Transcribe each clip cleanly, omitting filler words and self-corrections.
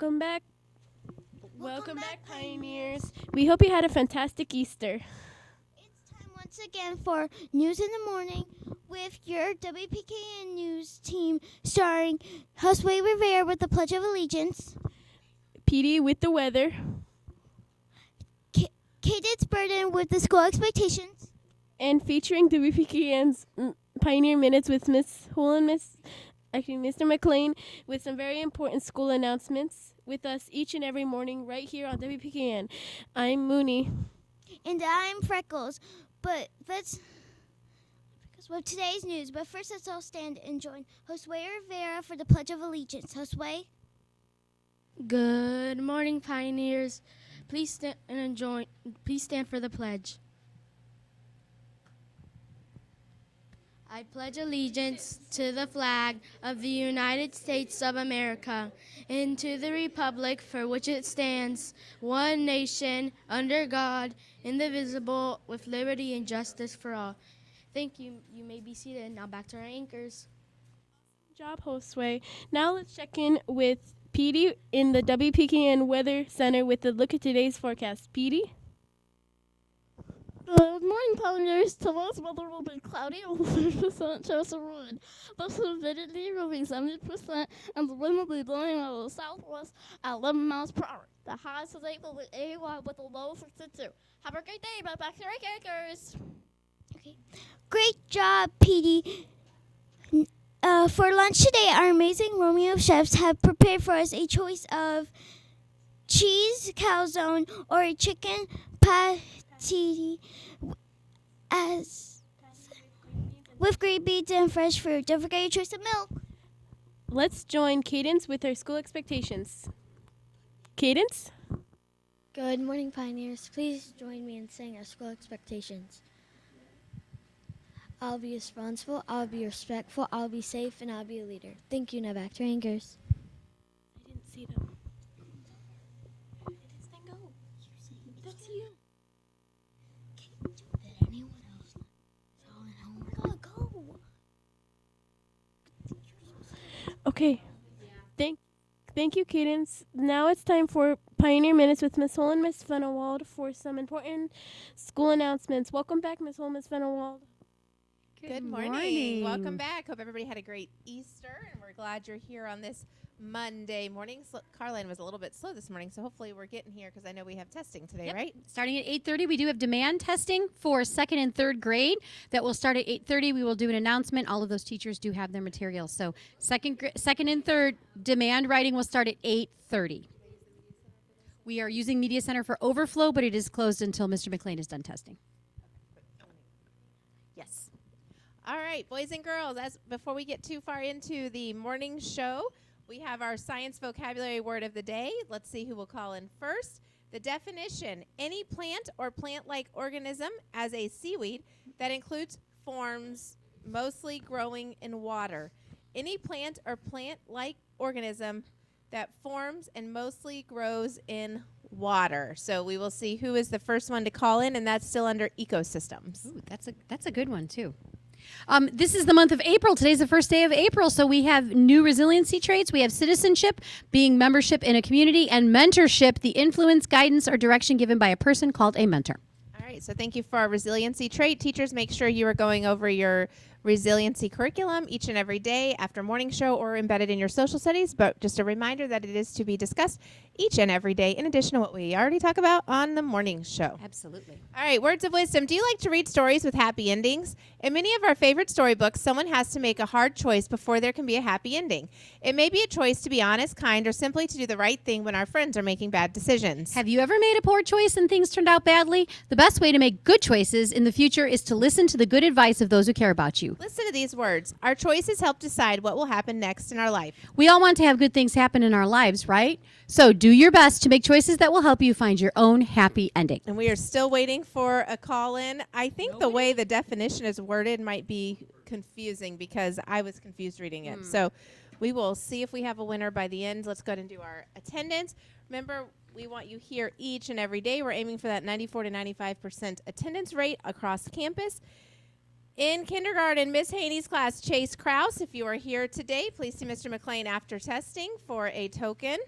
Welcome back. Welcome back, Pioneers. We hope you had a fantastic Easter. It's time once again for News in the Morning with your Wpkn News team starring Josue Rivera with the Pledge of Allegiance, PD with the weather, Cadence Burden with the School Expectations, and featuring WPKN's Pioneer Minutes with Miss Hull and Mr. McLean with some very important school announcements with us each and every morning right here on WPKN. I'm Mooney. and I'm Freckles. But let's with today's news. But first, let's all stand and join Josue Rivera for the Pledge of Allegiance. Josue. Good morning, Pioneers. Please stand and join. Please stand for the pledge. I pledge allegiance to the flag of the United States of America and to the republic for which it stands, one nation, under God, indivisible, with liberty and justice for all. Thank you. You may be seated. Now back to our anchors. Good job, Josue. Now let's check in with PD in the WPKN Weather Center with a look at today's forecast. PD? Good morning, Pioneers. Tomorrow's weather will be cloudy with 30% chance of rain. The humidity will be 70%, and the wind will be blowing out of the southwest at 11 miles per hour. The high today will be 81 with a low of 62. Have a great day. Back to our anchors. Okay. Great job, PD. For lunch today, our amazing Romeo chefs have prepared for us a choice of cheese calzone or a chicken patty with green beans and fresh fruit. Don't forget your choice of milk. Let's join Cadence with our school expectations. Cadence? Good morning, Pioneers. Please join me in saying our school expectations. I'll be responsible, I'll be respectful, I'll be safe, and I'll be a leader. Thank you. Now back to anchors. I didn't see them. Where did this thing go? That's you. Did anyone else fall in homework? Go. Okay. Thank you, Cadence. Now it's time for Pioneer Minutes with Miss Hull and Miss Fenelwald for some important school announcements. Welcome back, Miss Hull, Miss Fenelwald. Good morning. Welcome back. Hope everybody had a great Easter, and we're glad you're here on this Monday morning. Carline was a little bit slow this morning, so hopefully we're getting here because I know we have testing today, right? Starting at 8:30, we do have demand testing for second and third grade. That will start at 8:30. We will do an announcement. All of those teachers do have their materials. So second and third demand writing will start at 8:30. We are using Media Center for overflow, but it is closed until Mr. McLean is done testing. Yes. All right, boys and girls, before we get too far into the morning show, we have our science vocabulary word of the day. Let's see who will call in first. The definition: any plant or plant-like organism as a seaweed that includes forms mostly growing in water. Any plant or plant-like organism that forms and mostly grows in water. So we will see who is the first one to call in, and that's still under ecosystems. Ooh, that's a good one, too. This is the month of April. Today's the first day of April, so we have new resiliency traits. We have citizenship, being membership in a community, and mentorship, the influence, guidance, or direction given by a person called a mentor. All right, so thank you for our resiliency trait. Teachers, make sure you are going over your resiliency curriculum each and every day after morning show or embedded in your social studies, but just a reminder that it is to be discussed each and every day in addition to what we already talk about on the morning show. Absolutely. All right, words of wisdom. Do you like to read stories with happy endings? In many of our favorite storybooks, someone has to make a hard choice before there can be a happy ending. It may be a choice to be honest, kind, or simply to do the right thing when our friends are making bad decisions. Have you ever made a poor choice and things turned out badly? The best way to make good choices in the future is to listen to the good advice of those who care about you. Listen to these words. Our choices help decide what will happen next in our life. We all want to have good things happen in our lives, right? So do your best to make choices that will help you find your own happy ending. And we are still waiting for a call in. I think the way the definition is worded might be confusing because I was confused reading it. So we will see if we have a winner by the end. Let's go ahead and do our attendance. Remember, we want you here each and every day. We're aiming for that 94 to 95% attendance rate across campus. In kindergarten, Miss Haney's class, Chase Krause. If you are here today, please see Mr. McLean after testing for a token.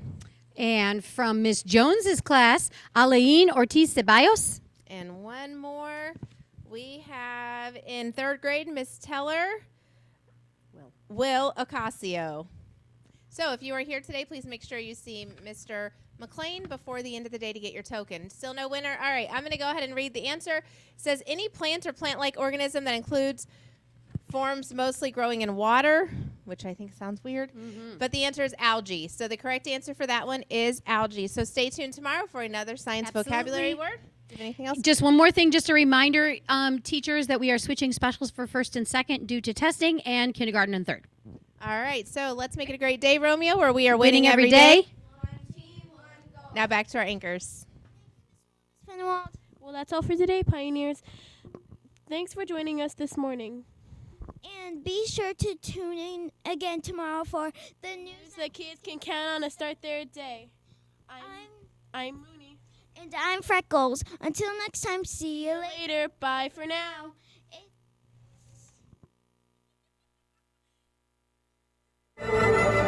And from Miss Jones's class, Alain Ortiz Ceballos. And one more. We have in 3rd grade, Miss Teller, Will Ocasio. So if you are here today, please make sure you see Mr. McLean before the end of the day to get your token. Still no winner? All right, I'm going to go ahead and read the answer. It says, any plant or plant-like organism that includes forms mostly growing in water, which I think sounds weird, but the answer is algae. So the correct answer for that one is algae. So stay tuned tomorrow for another science vocabulary word. Do you have anything else? Just one more thing, just a reminder, teachers, that we are switching specials for 1st and 2nd due to testing, and kindergarten and 3rd. All right, so let's make it a great day, Romeo, where we are Winning winning every day. Now back to our anchors. Well, that's all for today, Pioneers. Thanks for joining us this morning. And be sure to tune in again tomorrow for the news. The kids can count on to start their day. I'm Mooney. And I'm Freckles. Until next time, see you later. Later. Bye for now. It's